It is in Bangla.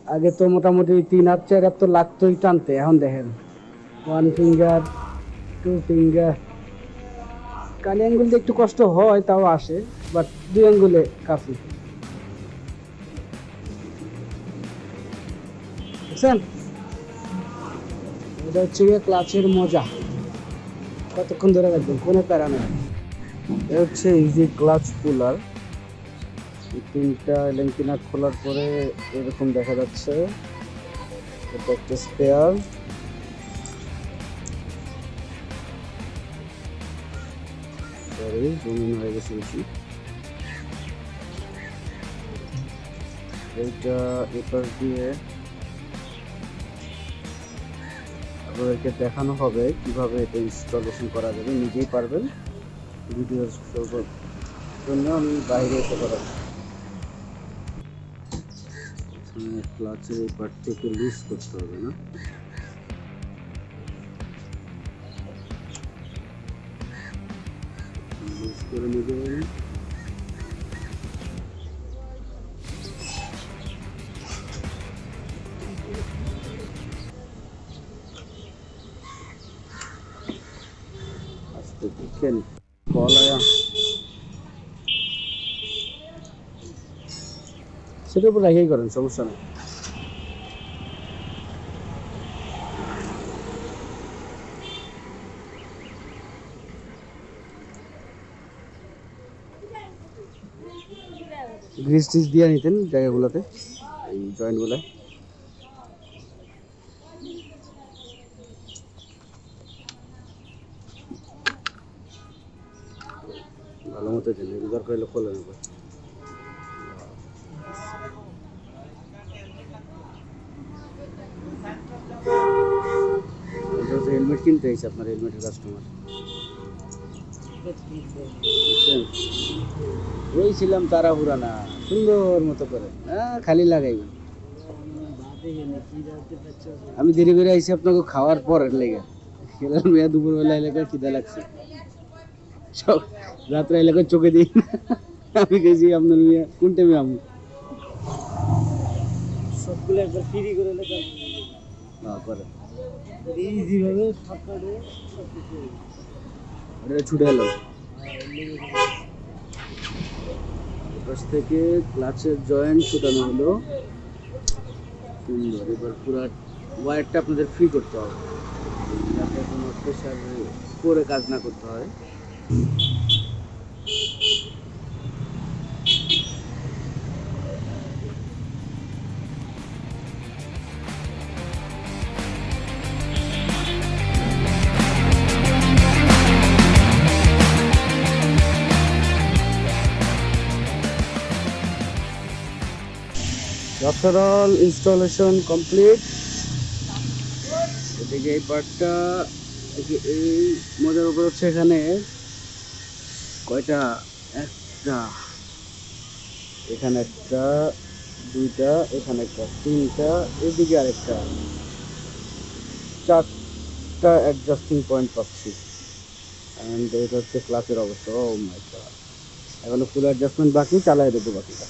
আগে তো মোটামুটি 3 হাত 4 হাত তো লাগতোই টানতে, এখন দেখেন 1 ফিঙ্গার 2 ফিঙ্গার। কালি আঙ্গুল দিয়ে একটু কষ্ট হয়, তাও আসে, বাট 2 আঙ্গুলে কাফি। বুঝছেন, এটা হচ্ছে গিয়ে ক্লাচের মজা। কতক্ষণ ধরে রাখবেন, কোনো প্যারা নেই। এটা হচ্ছে ইজি ক্লাচ পুলার। এই 3টা ল্যাঙ্কিনা খোলার পরে এরকম দেখা যাচ্ছে। এটা একটা স্পেয়ার। সরি, জমিন হয়ে গেছে বেশি। এইটা এপাশ দিয়ে আপনাদেরকে দেখানো হবে কিভাবে এটা ইনস্টলেশন করা যাবে, নিজেই পারবেন। ভিডিওর জন্য আমি বাইরে এসে করাচ্ছি। ক্লাচের এই পার্ট থেকে লুজ করতে হবে না, লুজ করে নেবেন। আস্তে দেখেন কল আয়া, সেটার উপর রেখেই করেন, সমস্যা নেই। গ্রিস টিস দিয়ে নিতেন জায়গাগুলোতে, এই জয়েন্টগুলো। ভালো মতো দেন, দরকার হলে খোলে নেব। হেলমেট কিনতে হয়েছে আপনার, হেলমেটের কাস্টমার রয়েছিলাম তাড়াহুড়া না, সুন্দর মতো করে খালি লাগাইবেন। আমি দেরি করে আইসি আপনাকে খাওয়ার পরের লেগে, খেলার মেয়া দুপুরবেলা এলাকায় খিদা লাগছে, সব রাত্রে এলাকায় চোখে দিই আমি গেছি আপনার মেয়ে কোনটা মেয়ে আমি সবগুলো একবার ফ্রি করে করে ইজি ভাবে শর্টকাটে সবকিছু এটা ছুটে এলো। পাশ থেকে ক্লাচের জয়েন্ট ছুটানো হলো সুন্দর। এবার পুরো ওয়্যারটা আপনাদের ফ্রি করতে হবে, যাতে কোনো প্রেশার করে কাজ না করতে হয়। After all installation complete. এদিকে এই পার্টটা, এই মজার ব্যাপার হচ্ছে এখানে কয়টা, একটা, এখানে একটা, দুইটা, এখানে একটা, তিনটা, এদিকে আরেকটা, 4টা অ্যাডজাস্টিং পয়েন্ট পাচ্ছি। অ্যান্ড এটা হচ্ছে ক্লাচের অবস্থা। ও মাই গড, এখনো ফুল অ্যাডজাস্টমেন্ট বাকি, চালাই দেবো বাকিটা।